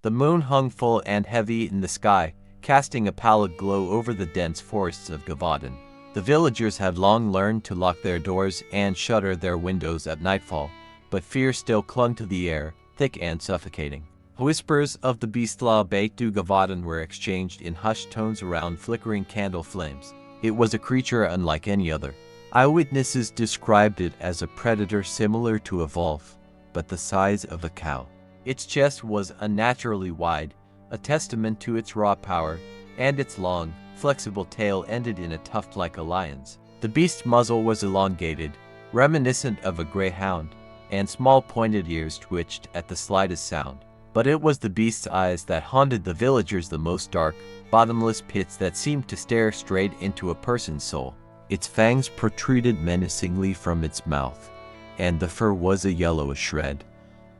The moon hung full and heavy in the sky, casting a pallid glow over the dense forests of Gavaden. The villagers had long learned to lock their doors and shutter their windows at nightfall, but fear still clung to the air, thick and suffocating. Whispers of the Beastla Bait du Gavaden were exchanged in hushed tones around flickering candle flames. It was a creature unlike any other. Eyewitnesses described it as a predator similar to a wolf, but the size of a cow. Its chest was unnaturally wide, a testament to its raw power, and its long, flexible tail ended in a tuft like a lion's. The beast's muzzle was elongated, reminiscent of a greyhound, and small pointed ears twitched at the slightest sound. But it was the beast's eyes that haunted the villagers the most, dark, bottomless pits that seemed to stare straight into a person's soul. Its fangs protruded menacingly from its mouth, and the fur was a yellowish red,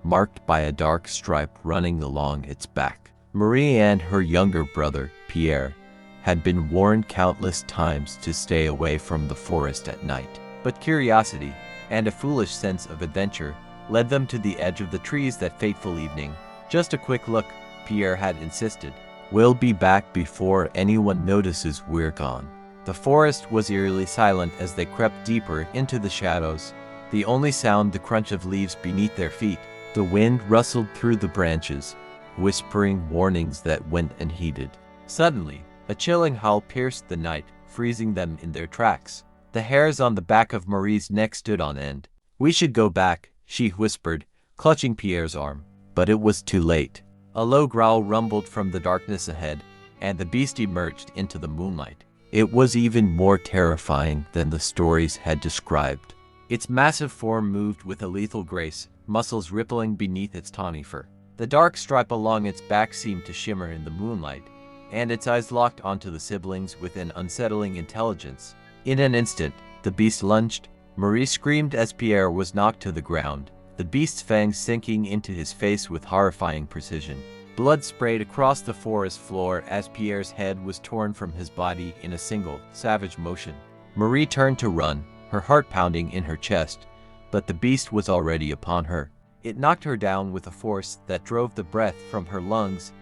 marked by a dark stripe running along its back. Marie and her younger brother, Pierre, had been warned countless times to stay away from the forest at night. But curiosity, and a foolish sense of adventure, led them to the edge of the trees that fateful evening. "Just a quick look," Pierre had insisted. "We'll be back before anyone notices we're gone." The forest was eerily silent as they crept deeper into the shadows, the only sound the crunch of leaves beneath their feet. The wind rustled through the branches, whispering warnings that went unheeded. Suddenly, a chilling howl pierced the night, freezing them in their tracks. The hairs on the back of Marie's neck stood on end. "We should go back," she whispered, clutching Pierre's arm. But it was too late. A low growl rumbled from the darkness ahead, and the beast emerged into the moonlight. It was even more terrifying than the stories had described. Its massive form moved with a lethal grace, muscles rippling beneath its tawny fur. The dark stripe along its back seemed to shimmer in the moonlight, and its eyes locked onto the siblings with an unsettling intelligence. In an instant, the beast lunged. Marie screamed as Pierre was knocked to the ground, the beast's fangs sinking into his face with horrifying precision. Blood sprayed across the forest floor as Pierre's head was torn from his body in a single, savage motion. Marie turned to run, her heart pounding in her chest, but the beast was already upon her. It knocked her down with a force that drove the breath from her lungs,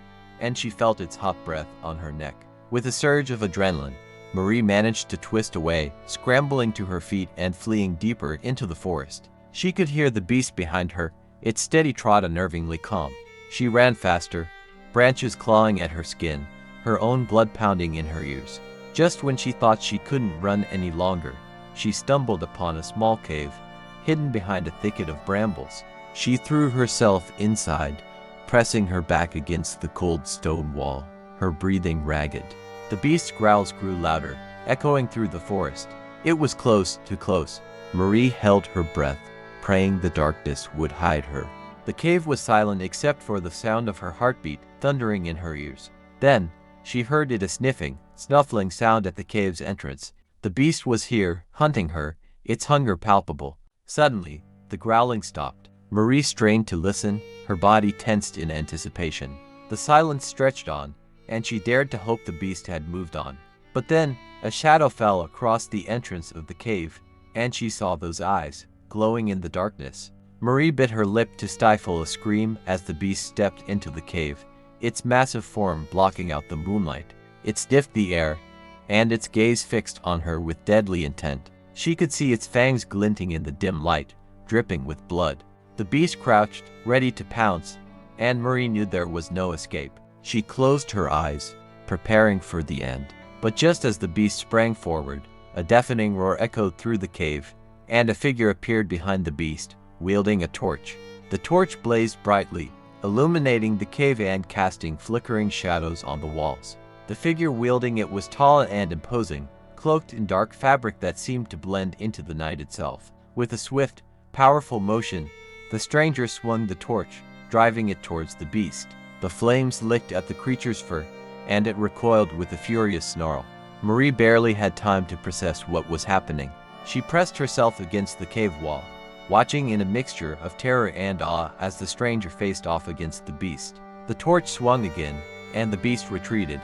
and she felt its hot breath on her neck. With a surge of adrenaline, Marie managed to twist away, scrambling to her feet and fleeing deeper into the forest. She could hear the beast behind her, its steady trot unnervingly calm. She ran faster, branches clawing at her skin, her own blood pounding in her ears. Just when she thought she couldn't run any longer, she stumbled upon a small cave, hidden behind a thicket of brambles. She threw herself inside, pressing her back against the cold stone wall, her breathing ragged. The beast's growls grew louder, echoing through the forest. It was close, too close. Marie held her breath, praying the darkness would hide her. The cave was silent except for the sound of her heartbeat thundering in her ears. Then, she heard it, a sniffing, snuffling sound at the cave's entrance. The beast was here, hunting her, its hunger palpable. Suddenly, the growling stopped. Marie strained to listen, her body tensed in anticipation. The silence stretched on, and she dared to hope the beast had moved on. But then, a shadow fell across the entrance of the cave, and she saw those eyes, glowing in the darkness. Marie bit her lip to stifle a scream as the beast stepped into the cave, its massive form blocking out the moonlight. It sniffed the air, and its gaze fixed on her with deadly intent. She could see its fangs glinting in the dim light, dripping with blood. The beast crouched, ready to pounce, and Marie knew there was no escape. She closed her eyes, preparing for the end. But just as the beast sprang forward, a deafening roar echoed through the cave, and a figure appeared behind the beast, wielding a torch. The torch blazed brightly, illuminating the cave and casting flickering shadows on the walls. The figure wielding it was tall and imposing, cloaked in dark fabric that seemed to blend into the night itself. With a swift, powerful motion, the stranger swung the torch, driving it towards the beast. The flames licked at the creature's fur, and it recoiled with a furious snarl. Marie barely had time to process what was happening. She pressed herself against the cave wall, watching in a mixture of terror and awe as the stranger faced off against the beast. The torch swung again, and the beast retreated,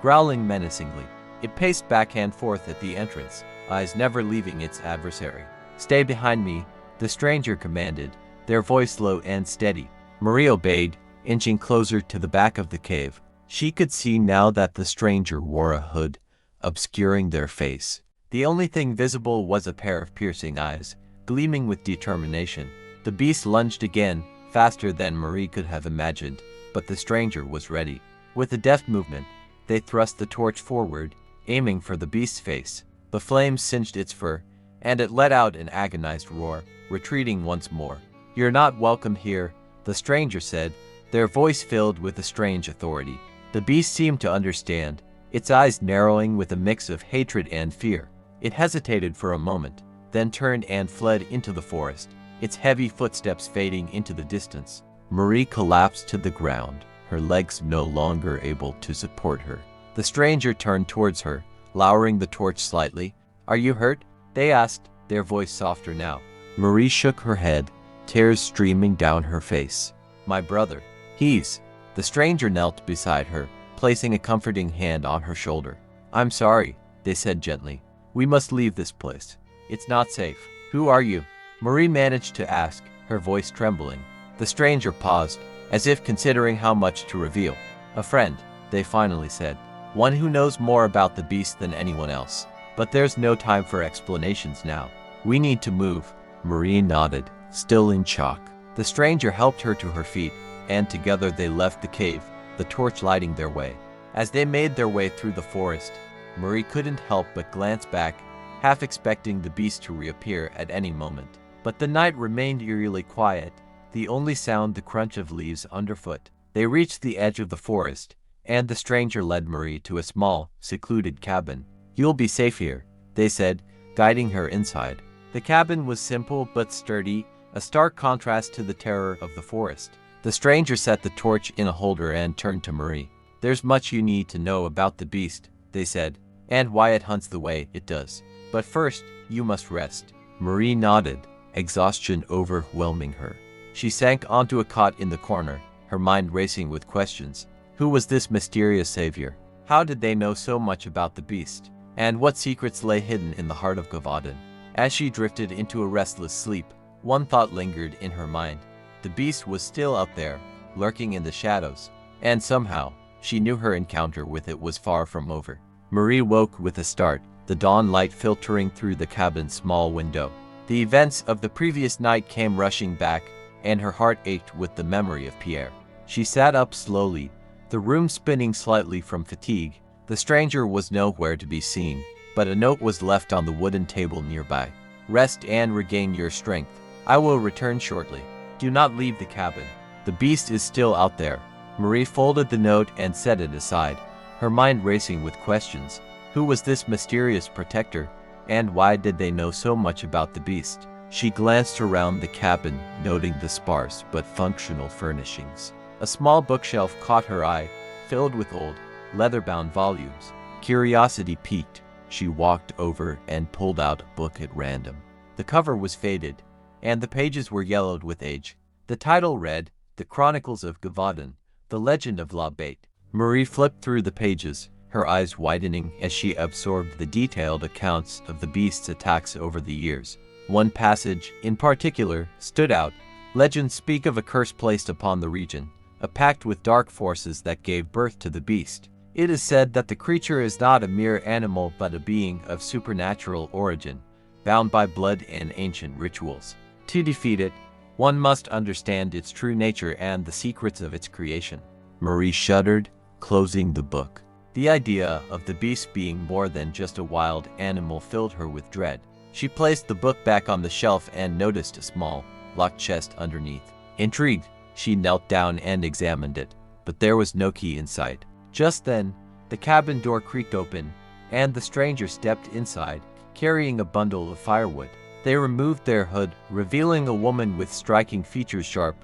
growling menacingly. It paced back and forth at the entrance, eyes never leaving its adversary. "Stay behind me," the stranger commanded, their voice low and steady. Marie obeyed, inching closer to the back of the cave. She could see now that the stranger wore a hood, obscuring their face. The only thing visible was a pair of piercing eyes, gleaming with determination. The beast lunged again, faster than Marie could have imagined, but the stranger was ready. With a deft movement, they thrust the torch forward, aiming for the beast's face. The flames singed its fur, and it let out an agonized roar, retreating once more. "You're not welcome here," the stranger said, their voice filled with a strange authority. The beast seemed to understand, its eyes narrowing with a mix of hatred and fear. It hesitated for a moment, then turned and fled into the forest, its heavy footsteps fading into the distance. Marie collapsed to the ground, her legs no longer able to support her. The stranger turned towards her, lowering the torch slightly. "Are you hurt?" they asked, their voice softer now. Marie shook her head, tears streaming down her face. "My brother. He's..." The stranger knelt beside her, placing a comforting hand on her shoulder. "I'm sorry," they said gently. "We must leave this place. It's not safe." "Who are you?" Marie managed to ask, her voice trembling. The stranger paused, as if considering how much to reveal. "A friend," they finally said. "One who knows more about the beast than anyone else. But there's no time for explanations now. We need to move." Marie nodded, still in shock. The stranger helped her to her feet, and together they left the cave, the torch lighting their way. As they made their way through the forest, Marie couldn't help but glance back, half expecting the beast to reappear at any moment. But the night remained eerily quiet, the only sound the crunch of leaves underfoot. They reached the edge of the forest, and the stranger led Marie to a small, secluded cabin. "You'll be safe here," they said, guiding her inside. The cabin was simple but sturdy, a stark contrast to the terror of the forest. The stranger set the torch in a holder and turned to Marie. "There's much you need to know about the beast," they said, "and why it hunts the way it does. But first, you must rest." Marie nodded, exhaustion overwhelming her. She sank onto a cot in the corner, her mind racing with questions. Who was this mysterious savior? How did they know so much about the beast? And what secrets lay hidden in the heart of Gavaden? As she drifted into a restless sleep, one thought lingered in her mind. The beast was still out there, lurking in the shadows, and somehow, she knew her encounter with it was far from over. Marie woke with a start, the dawn light filtering through the cabin's small window. The events of the previous night came rushing back, and her heart ached with the memory of Pierre. She sat up slowly, the room spinning slightly from fatigue. The stranger was nowhere to be seen, but a note was left on the wooden table nearby. "Rest and regain your strength. I will return shortly. Do not leave the cabin. The beast is still out there." Marie folded the note and set it aside, her mind racing with questions. Who was this mysterious protector, and why did they know so much about the beast? She glanced around the cabin, noting the sparse but functional furnishings. A small bookshelf caught her eye, filled with old, leather-bound volumes. Curiosity piqued. She walked over and pulled out a book at random. The cover was faded, and the pages were yellowed with age. The title read, "The Chronicles of Gavaden, The Legend of La Bête." Marie flipped through the pages, her eyes widening as she absorbed the detailed accounts of the beast's attacks over the years. One passage, in particular, stood out. Legends speak of a curse placed upon the region, a pact with dark forces that gave birth to the beast. It is said that the creature is not a mere animal but a being of supernatural origin, bound by blood and ancient rituals. To defeat it, one must understand its true nature and the secrets of its creation. Marie shuddered, closing the book. The idea of the beast being more than just a wild animal filled her with dread. She placed the book back on the shelf and noticed a small, locked chest underneath. Intrigued, she knelt down and examined it, but there was no key in sight. Just then, the cabin door creaked open, and the stranger stepped inside, carrying a bundle of firewood. They removed their hood, revealing a woman with striking features, sharp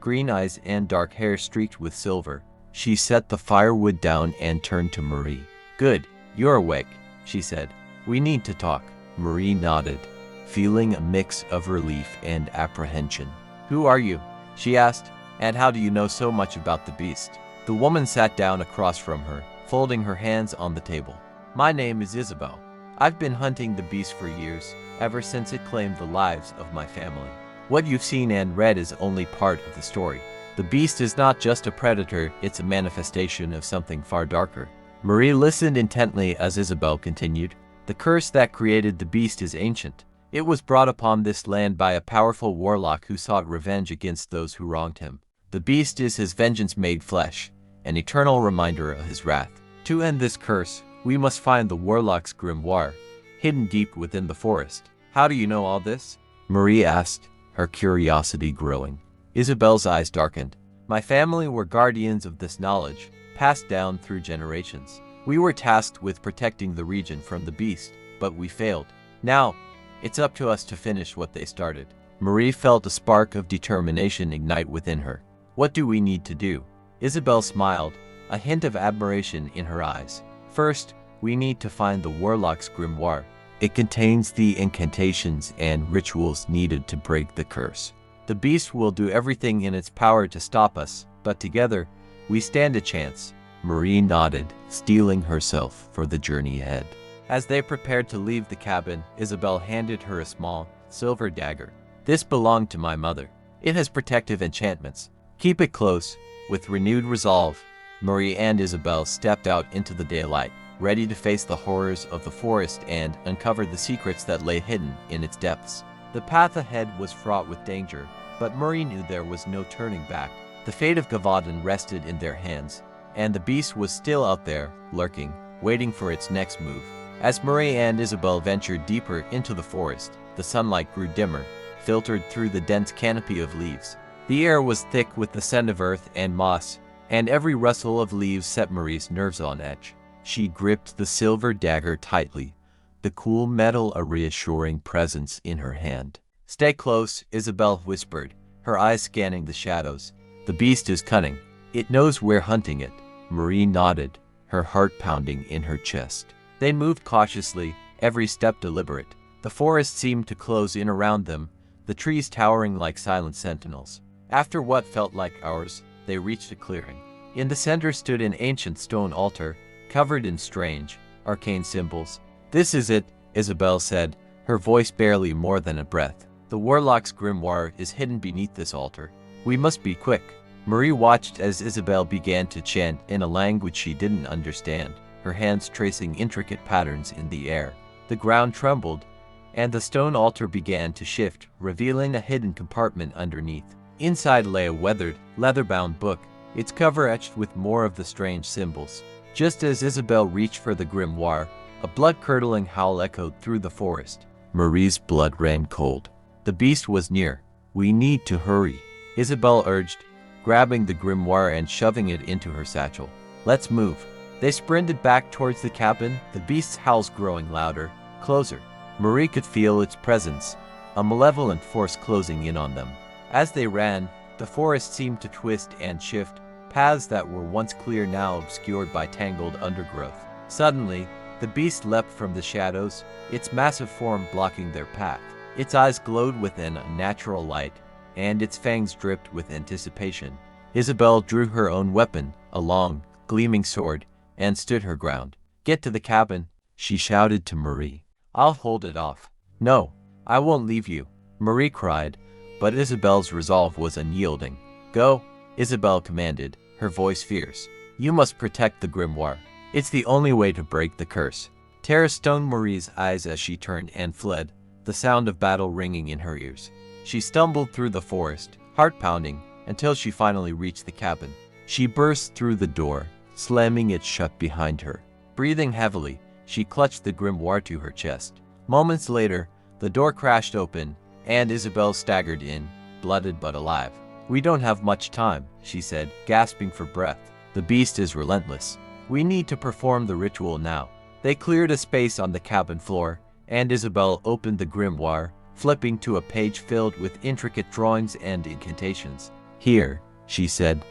green eyes and dark hair streaked with silver. She set the firewood down and turned to Marie. "Good, you're awake," she said. "We need to talk." Marie nodded, feeling a mix of relief and apprehension. "Who are you?" she asked, "and how do you know so much about the beast?" The woman sat down across from her, folding her hands on the table. "My name is Isabel. I've been hunting the beast for years, ever since it claimed the lives of my family. What you've seen and read is only part of the story. The beast is not just a predator, it's a manifestation of something far darker. Marie listened intently as Isabel continued. The curse that created the beast is ancient. It was brought upon this land by a powerful warlock who sought revenge against those who wronged him. The beast is his vengeance made flesh, an eternal reminder of his wrath. To end this curse, we must find the warlock's grimoire, hidden deep within the forest. How do you know all this? Marie asked, her curiosity growing. Isabel's eyes darkened. My family were guardians of this knowledge, passed down through generations. We were tasked with protecting the region from the beast, but we failed. Now, it's up to us to finish what they started. Marie felt a spark of determination ignite within her. What do we need to do? Isabel smiled, a hint of admiration in her eyes. First, we need to find the warlock's grimoire. It contains the incantations and rituals needed to break the curse. The beast will do everything in its power to stop us, but together, we stand a chance. Marie nodded, steeling herself for the journey ahead. As they prepared to leave the cabin, Isabel handed her a small, silver dagger. This belonged to my mother. It has protective enchantments. Keep it close. With renewed resolve, Marie and Isabel stepped out into the daylight, ready to face the horrors of the forest and uncover the secrets that lay hidden in its depths. The path ahead was fraught with danger, but Marie knew there was no turning back. The fate of Gavaden rested in their hands, and the beast was still out there, lurking, waiting for its next move. As Marie and Isabel ventured deeper into the forest, the sunlight grew dimmer, filtered through the dense canopy of leaves. The air was thick with the scent of earth and moss, and every rustle of leaves set Marie's nerves on edge. She gripped the silver dagger tightly, the cool metal a reassuring presence in her hand. Stay close, Isabel whispered, her eyes scanning the shadows. The beast is cunning. It knows we're hunting it. Marie nodded, her heart pounding in her chest. They moved cautiously, every step deliberate. The forest seemed to close in around them, the trees towering like silent sentinels. After what felt like hours, they reached a clearing. In the center stood an ancient stone altar, covered in strange, arcane symbols. This is it, Isabel said, her voice barely more than a breath. The warlock's grimoire is hidden beneath this altar. We must be quick. Marie watched as Isabel began to chant in a language she didn't understand, her hands tracing intricate patterns in the air. The ground trembled, and the stone altar began to shift, revealing a hidden compartment underneath. Inside lay a weathered, leather-bound book, its cover etched with more of the strange symbols. Just as Isabel reached for the grimoire, a blood-curdling howl echoed through the forest. Marie's blood ran cold. The beast was near. We need to hurry, Isabel urged, grabbing the grimoire and shoving it into her satchel. Let's move. They sprinted back towards the cabin, the beast's howls growing louder, closer. Marie could feel its presence, a malevolent force closing in on them. As they ran, the forest seemed to twist and shift, paths that were once clear now obscured by tangled undergrowth. Suddenly, the beast leapt from the shadows, its massive form blocking their path. Its eyes glowed with an unnatural light, and its fangs dripped with anticipation. Isabel drew her own weapon, a long, gleaming sword, and stood her ground. Get to the cabin, she shouted to Marie. I'll hold it off. No, I won't leave you, Marie cried, but Isabel's resolve was unyielding. Go, Isabel commanded, her voice fierce. You must protect the grimoire. It's the only way to break the curse. Terror stoned Marie's eyes as she turned and fled, the sound of battle ringing in her ears. She stumbled through the forest, heart pounding, until she finally reached the cabin. She burst through the door, slamming it shut behind her. Breathing heavily, she clutched the grimoire to her chest. Moments later, the door crashed open, and Isabel staggered in, blooded but alive. We don't have much time, she said, gasping for breath. The beast is relentless. We need to perform the ritual now. They cleared a space on the cabin floor, and Isabel opened the grimoire, flipping to a page filled with intricate drawings and incantations. Here, she said,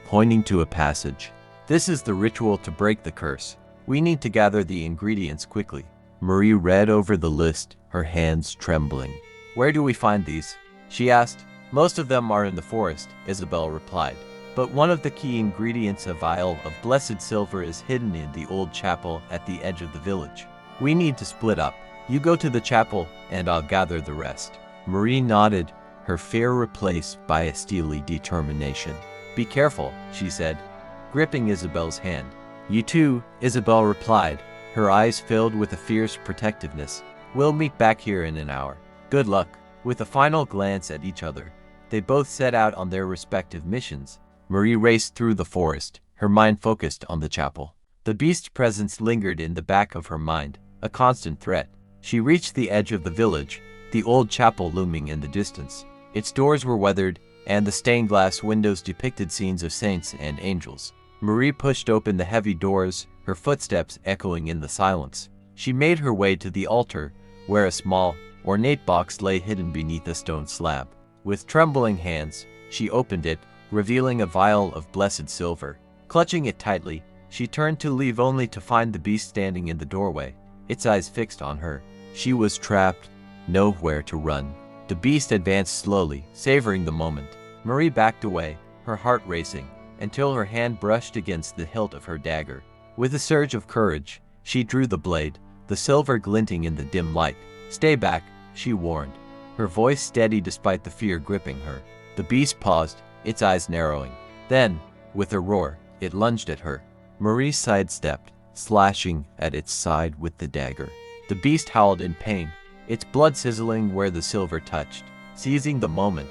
pointing to a passage. This is the ritual to break the curse. We need to gather the ingredients quickly. Marie read over the list, her hands trembling. Where do we find these? She asked. Most of them are in the forest, Isabel replied. But one of the key ingredients, a vial of blessed silver, is hidden in the old chapel at the edge of the village. We need to split up. You go to the chapel, and I'll gather the rest. Marie nodded, her fear replaced by a steely determination. "Be careful," she said, gripping Isabel's hand. "You too," Isabel replied, her eyes filled with a fierce protectiveness. "We'll meet back here in an hour. Good luck." With a final glance at each other, they both set out on their respective missions. Marie raced through the forest, her mind focused on the chapel. The beast's presence lingered in the back of her mind, a constant threat. She reached the edge of the village, the old chapel looming in the distance. Its doors were weathered, and the stained glass windows depicted scenes of saints and angels. Marie pushed open the heavy doors, her footsteps echoing in the silence. She made her way to the altar, where a small, ornate box lay hidden beneath a stone slab. With trembling hands, she opened it, revealing a vial of blessed silver. Clutching it tightly, she turned to leave only to find the beast standing in the doorway, its eyes fixed on her. She was trapped, nowhere to run. The beast advanced slowly, savoring the moment. Marie backed away, her heart racing, until her hand brushed against the hilt of her dagger. With a surge of courage, she drew the blade, the silver glinting in the dim light. "Stay back," she warned, her voice steady despite the fear gripping her. The beast paused, its eyes narrowing. Then, with a roar, it lunged at her. Marie sidestepped, slashing at its side with the dagger. The beast howled in pain, its blood sizzling where the silver touched. Seizing the moment,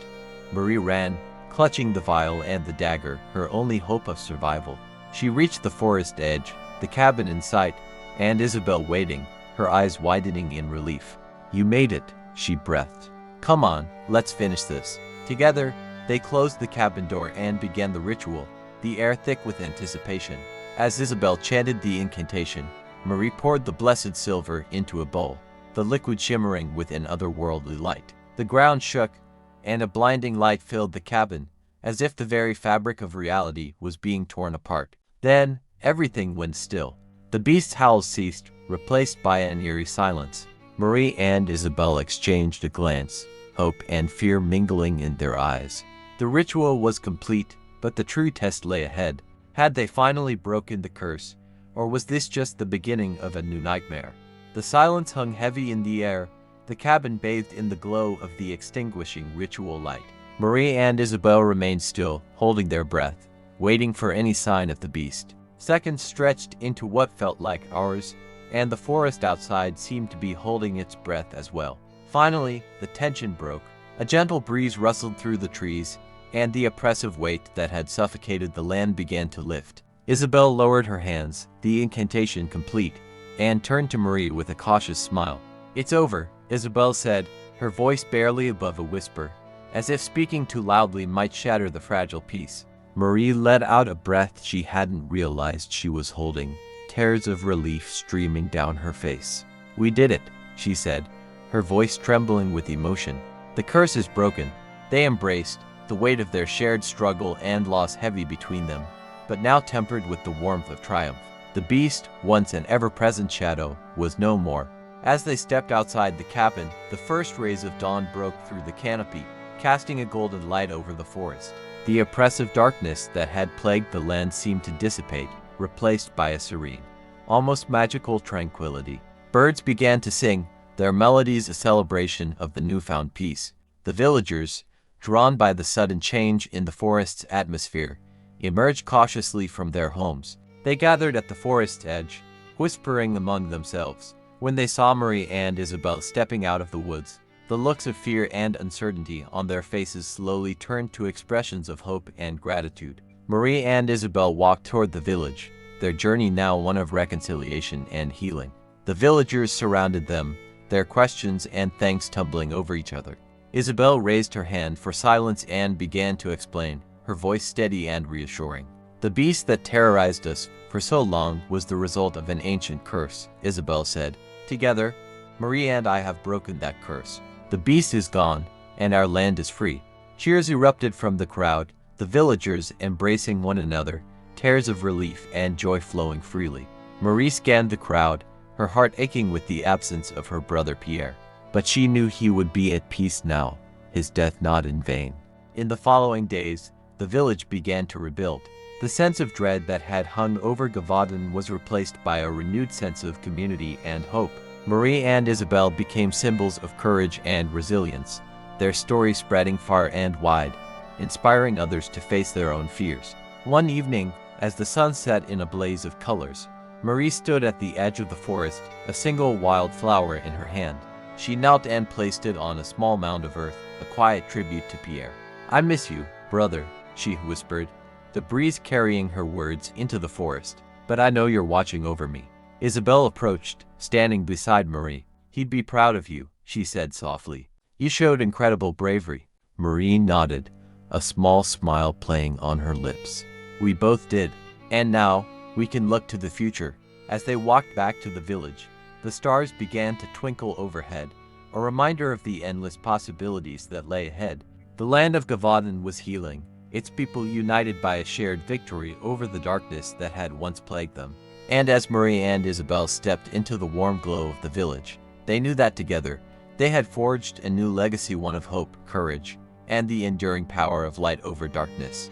Marie ran, clutching the vial and the dagger, her only hope of survival. She reached the forest edge, the cabin in sight, and Isabel waiting, her eyes widening in relief. "You made it," she breathed. "Come on, let's finish this." Together, they closed the cabin door and began the ritual, the air thick with anticipation. As Isabel chanted the incantation, Marie poured the blessed silver into a bowl, the liquid shimmering with an otherworldly light. The ground shook, and a blinding light filled the cabin, as if the very fabric of reality was being torn apart. Then, everything went still. The beast's howls ceased, replaced by an eerie silence. Marie and Isabel exchanged a glance, hope and fear mingling in their eyes. The ritual was complete, but the true test lay ahead. Had they finally broken the curse, or was this just the beginning of a new nightmare? The silence hung heavy in the air, the cabin bathed in the glow of the extinguishing ritual light. Marie and Isabel remained still, holding their breath, waiting for any sign of the beast. Seconds stretched into what felt like hours, and the forest outside seemed to be holding its breath as well. Finally, the tension broke. A gentle breeze rustled through the trees, and the oppressive weight that had suffocated the land began to lift. Isabel lowered her hands, the incantation complete, and turned to Marie with a cautious smile. "It's over," Isabel said, her voice barely above a whisper, as if speaking too loudly might shatter the fragile peace. Marie let out a breath she hadn't realized she was holding, tears of relief streaming down her face. "We did it," she said, her voice trembling with emotion. "The curse is broken." They embraced, the weight of their shared struggle and loss heavy between them, but now tempered with the warmth of triumph. The beast, once an ever-present shadow, was no more. As they stepped outside the cabin, the first rays of dawn broke through the canopy, casting a golden light over the forest. The oppressive darkness that had plagued the land seemed to dissipate, replaced by a serene, almost magical tranquility. Birds began to sing, their melodies a celebration of the newfound peace. The villagers, drawn by the sudden change in the forest's atmosphere, emerged cautiously from their homes. They gathered at the forest's edge, whispering among themselves. When they saw Marie and Isabel stepping out of the woods, the looks of fear and uncertainty on their faces slowly turned to expressions of hope and gratitude. Marie and Isabel walked toward the village, their journey now one of reconciliation and healing. The villagers surrounded them, their questions and thanks tumbling over each other. Isabel raised her hand for silence and began to explain, her voice steady and reassuring. "The beast that terrorized us for so long was the result of an ancient curse," Isabel said. "Together, Marie and I have broken that curse. The beast is gone, and our land is free." Cheers erupted from the crowd, the villagers embracing one another, tears of relief and joy flowing freely. Marie scanned the crowd, her heart aching with the absence of her brother Pierre. But she knew he would be at peace now, his death not in vain. In the following days, the village began to rebuild. The sense of dread that had hung over Gavaden was replaced by a renewed sense of community and hope. Marie and Isabel became symbols of courage and resilience, their story spreading far and wide, inspiring others to face their own fears. One evening, as the sun set in a blaze of colors, Marie stood at the edge of the forest, a single wild flower in her hand. She knelt and placed it on a small mound of earth, a quiet tribute to Pierre. "I miss you, brother," she whispered, the breeze carrying her words into the forest. "But I know you're watching over me." Isabelle approached, standing beside Marie. "He'd be proud of you," she said softly. "You showed incredible bravery." Marie nodded, a small smile playing on her lips. "We both did. And now, we can look to the future." As they walked back to the village, the stars began to twinkle overhead, a reminder of the endless possibilities that lay ahead. The land of Gavaden was healing, its people united by a shared victory over the darkness that had once plagued them. And as Marie and Isabelle stepped into the warm glow of the village, they knew that together, they had forged a new legacy, one of hope, courage, and the enduring power of light over darkness.